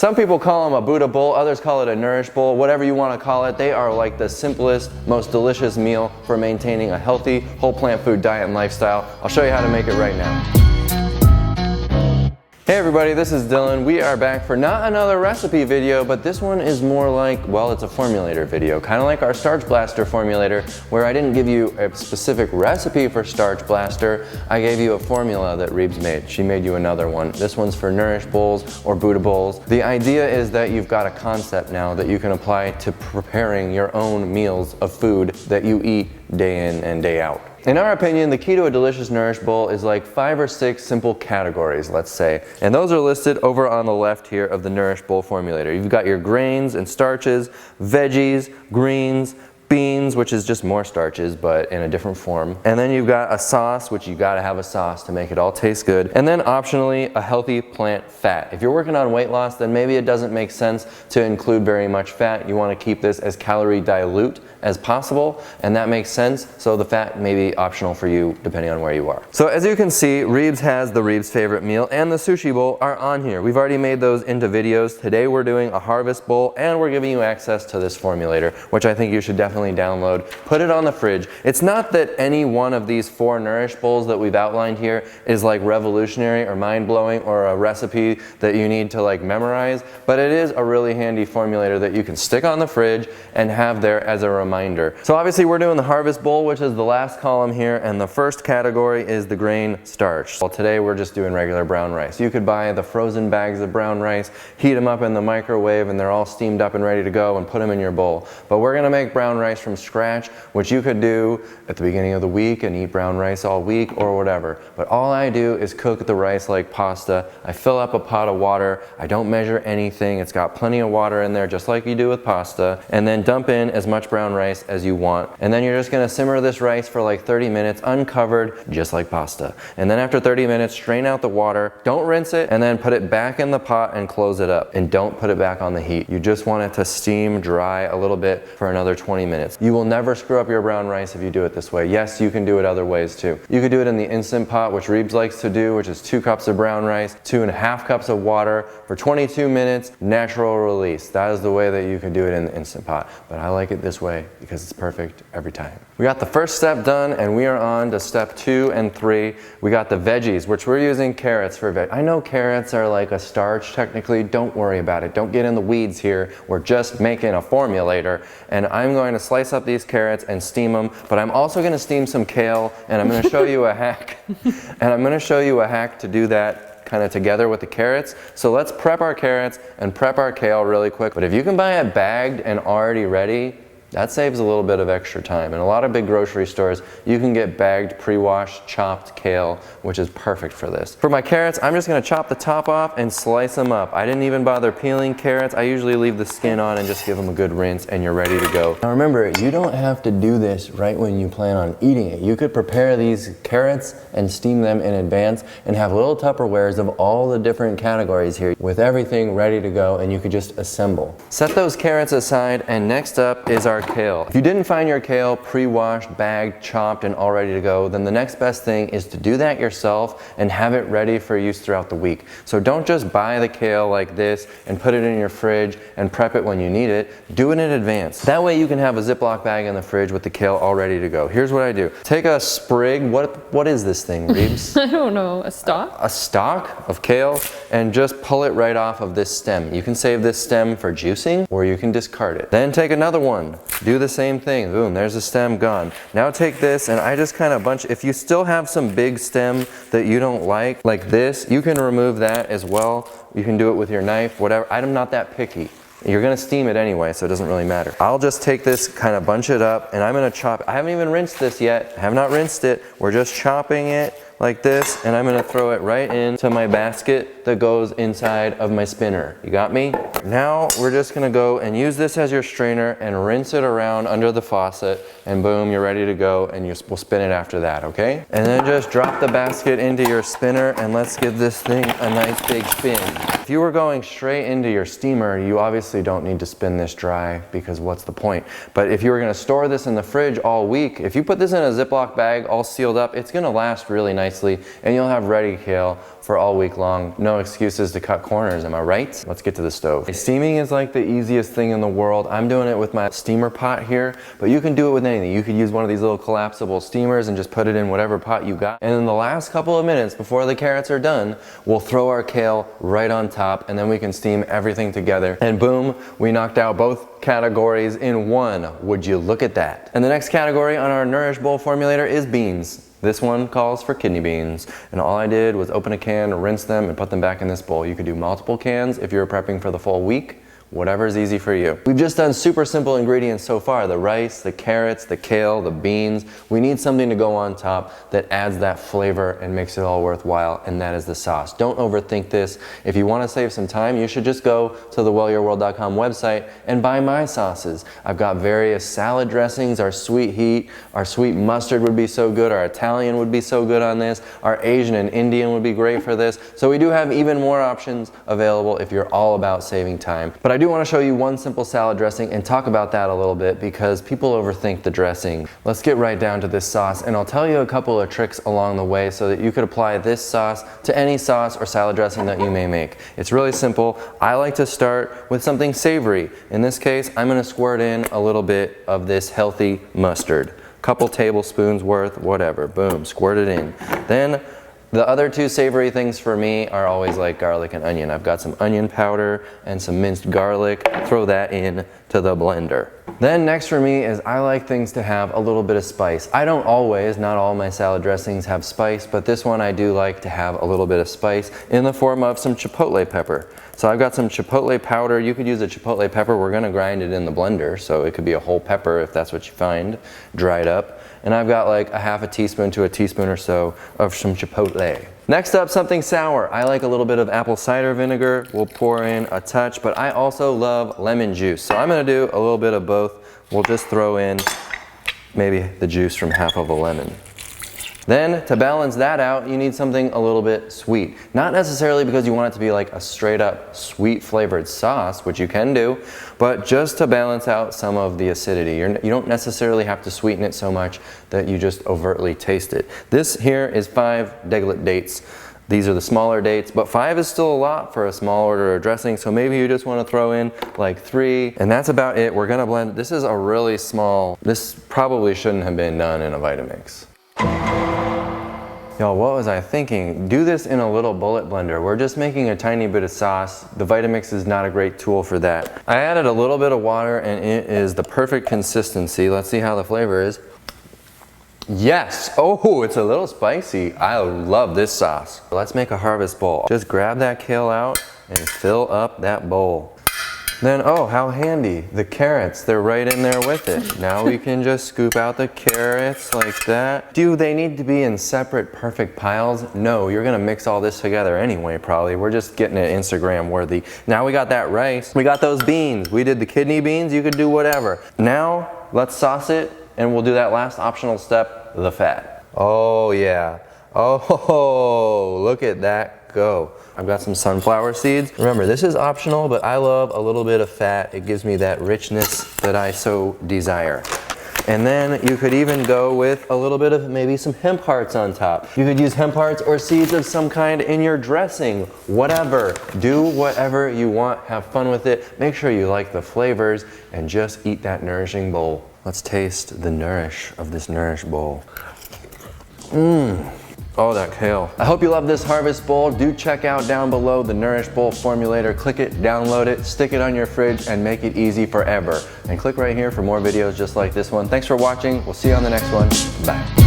Some people call them a Buddha bowl, others call it a Nourish bowl, whatever you want to call it. They are like the simplest, most delicious meal for maintaining a healthy, whole plant food diet and lifestyle. I'll show you how to make it right now. Hey everybody, this is Dylan. We are back for not another recipe video, but this one is more like, well, it's a formulator video. Kind of like our Starch Blaster formulator, where I didn't give you a specific recipe for Starch Blaster. I gave you a formula that Reebs made. She made you another one. This one's for Nourish Bowls or Buddha Bowls. The idea is that you've got a concept now that you can apply to preparing your own meals of food that you eat day in and day out. In our opinion, the key to a delicious Nourish bowl is like 5 or 6 simple categories, let's say. And those are listed over on the left here of the Nourish bowl formulator. You've got your grains and starches, veggies, greens, beans, which is just more starches, but in a different form. And then you've got a sauce, which you gotta have a sauce to make it all taste good. And then optionally, a healthy plant fat. If you're working on weight loss, then maybe it doesn't make sense to include very much fat. You wanna keep this as calorie dilute as possible, and that makes sense. So the fat may be optional for you depending on where you are. So as you can see, Reebs has the Reebs favorite meal and the sushi bowl are on here. We've already made those into videos. Today we're doing a harvest bowl and we're giving you access to this formulator, which I think you should definitely download. Put it on the fridge. It's not that any one of these 4 Nourish bowls that we've outlined here is like revolutionary or mind-blowing or a recipe that you need to like memorize, but it is a really handy formulator that you can stick on the fridge and have there as a reminder. So obviously we're doing the harvest bowl, which is the last column here, and the first category is the grain starch. Well, today we're just doing regular brown rice. You could buy the frozen bags of brown rice, heat them up in the microwave, and they're all steamed up and ready to go, and put them in your bowl. But we're gonna make brown rice from scratch, which you could do at the beginning of the week and eat brown rice all week or whatever. But all I do is cook the rice like pasta. I fill up a pot of water. I don't measure anything. It's got plenty of water in there, just like you do with pasta, and then dump in as much brown rice as you want. And then you're just gonna simmer this rice for like 30 minutes uncovered, just like pasta. And then after 30 minutes, strain out the water, don't rinse it, and then put it back in the pot and close it up. And don't put it back on the heat. You just want it to steam dry a little bit for another 20 minutes. You will never screw up your brown rice if you do it this way. Yes, you can do it other ways too. You could do it in the Instant Pot, which Reebs likes to do, which is 2 cups of brown rice, 2.5 cups of water for 22 minutes, natural release. That is the way that you can do it in the Instant Pot. But I like it this way because it's perfect every time. We got the first step done and we are on to step 2 and 3. We got the veggies, which we're using carrots for I know carrots are like a starch technically. Don't worry about it. Don't get in the weeds here. We're just making a formulator, and I'm going to slice up these carrots and steam them, but I'm also going to steam some kale, and I'm going to show you a hack. And I'm going to show you a hack to do that kind of together with the carrots. So let's prep our carrots and prep our kale really quick. But if you can buy it bagged and already ready, that saves a little bit of extra time. In a lot of big grocery stores, you can get bagged, pre-washed, chopped kale, which is perfect for this. For my carrots, I'm just gonna chop the top off and slice them up. I didn't even bother peeling carrots. I usually leave the skin on and just give them a good rinse, and you're ready to go. Now remember, you don't have to do this right when you plan on eating it. You could prepare these carrots and steam them in advance and have little Tupperwares of all the different categories here with everything ready to go, and you could just assemble. Set those carrots aside, and next up is our kale. If you didn't find your kale pre-washed, bagged, chopped, and all ready to go, then the next best thing is to do that yourself and have it ready for use throughout the week. So don't just buy the kale like this and put it in your fridge and prep it when you need it. Do it in advance. That way you can have a Ziploc bag in the fridge with the kale all ready to go. Here's what I do. Take a sprig, what is this thing, Reebs? I don't know, a stalk? A stalk of kale, and just pull it right off of this stem. You can save this stem for juicing, or you can discard it. Then take another one. Do the same thing. Boom, there's the stem gone. Now take this, and I just kind of bunch. If you still have some big stem that you don't like this, you can remove that as well. You can do it with your knife, whatever. I'm not that picky. You're gonna steam it anyway, so it doesn't really matter. I'll just take this, kind of bunch it up, and I'm gonna chop. I haven't even rinsed this yet. I have not rinsed it. We're just chopping it like this, and I'm gonna throw it right into my basket that goes inside of my spinner. You got me? Now we're just gonna go and use this as your strainer and rinse it around under the faucet, and boom, you're ready to go, and we'll spin it after that, okay? And then just drop the basket into your spinner, and let's give this thing a nice big spin. If you were going straight into your steamer, you obviously don't need to spin this dry, because what's the point? But if you were gonna store this in the fridge all week, if you put this in a Ziploc bag all sealed up, it's gonna last really nicely, and you'll have ready kale for all week long. No excuses to cut corners, am I right? Let's get to the stove. Steaming is like the easiest thing in the world. I'm doing it with my steamer pot here, but you can do it with anything. You could use one of these little collapsible steamers and just put it in whatever pot you got. And in the last couple of minutes before the carrots are done, we'll throw our kale right on top, and then we can steam everything together. And boom, we knocked out both categories in one. Would you look at that? And the next category on our Nourish Bowl formulator is beans. This one calls for kidney beans. And all I did was open a can, rinse them, and put them back in this bowl. You could do multiple cans if you're prepping for the full week. Whatever is easy for you. We've just done super simple ingredients so far. The rice, the carrots, the kale, the beans. We need something to go on top that adds that flavor and makes it all worthwhile, and that is the sauce. Don't overthink this. If you want to save some time, you should just go to the wellyourworld.com website and buy my sauces. I've got various salad dressings, our sweet heat, our sweet mustard would be so good, our Italian would be so good on this, our Asian and Indian would be great for this. So we do have even more options available if you're all about saving time. But I do want to show you one simple salad dressing and talk about that a little bit because people overthink the dressing. Let's get right down to this sauce, and I'll tell you a couple of tricks along the way so that you could apply this sauce to any sauce or salad dressing that you may make. It's really simple. I like to start with something savory. In this case, I'm going to squirt in a little bit of this healthy mustard. Couple tablespoons worth, whatever. Boom, squirt it in. Then the other two savory things for me are always like garlic and onion. I've got some onion powder and some minced garlic. Throw that in to the blender. Then next for me is I like things to have a little bit of spice. I don't always, not all my salad dressings have spice, but this one I do like to have a little bit of spice in the form of some chipotle pepper. So I've got some chipotle powder. You could use a chipotle pepper. We're gonna grind it in the blender, so it could be a whole pepper if that's what you find, dried up. And I've got like a half a teaspoon to a teaspoon or so of some chipotle. Next up, something sour. I like a little bit of apple cider vinegar. We'll pour in a touch, but I also love lemon juice. So I'm gonna do a little bit of both. We'll just throw in maybe the juice from half of a lemon. Then to balance that out, you need something a little bit sweet. Not necessarily because you want it to be like a straight up sweet flavored sauce, which you can do, but just to balance out some of the acidity. You don't necessarily have to sweeten it so much that you just overtly taste it. This here is 5 deglet dates. These are the smaller dates, but 5 is still a lot for a small order of dressing, so maybe you just want to throw in like 3, and that's about it. We're gonna blend. This is a really small, this probably shouldn't have been done in a Vitamix. Y'all, what was I thinking? Do this in a little bullet blender. We're just making a tiny bit of sauce. The Vitamix is not a great tool for that. I added a little bit of water and it is the perfect consistency. Let's see how the flavor is. Yes, oh, it's a little spicy. I love this sauce. Let's make a harvest bowl. Just grab that kale out and fill up that bowl. Then, oh, how handy. The carrots, they're right in there with it. Now we can just scoop out the carrots like that. Do they need to be in separate perfect piles? No, you're gonna mix all this together anyway, probably. We're just getting it Instagram worthy. Now we got that rice. We got those beans. We did the kidney beans. You could do whatever. Now, let's sauce it, and we'll do that last optional step, the fat. Oh, yeah. Oh, look at that go. I've got some sunflower seeds. Remember, this is optional, but I love a little bit of fat. It gives me that richness that I so desire. And then you could even go with a little bit of maybe some hemp hearts on top. You could use hemp hearts or seeds of some kind in your dressing. Whatever. Do whatever you want. Have fun with it. Make sure you like the flavors and just eat that nourishing bowl. Let's taste the nourish of this Nourish Bowl. Mmm. Oh, that kale. I hope you love this harvest bowl. Do check out down below the Nourish Bowl formulator. Click it, download it, stick it on your fridge, and make it easy forever. And click right here for more videos just like this one. Thanks for watching. We'll see you on the next one. Bye.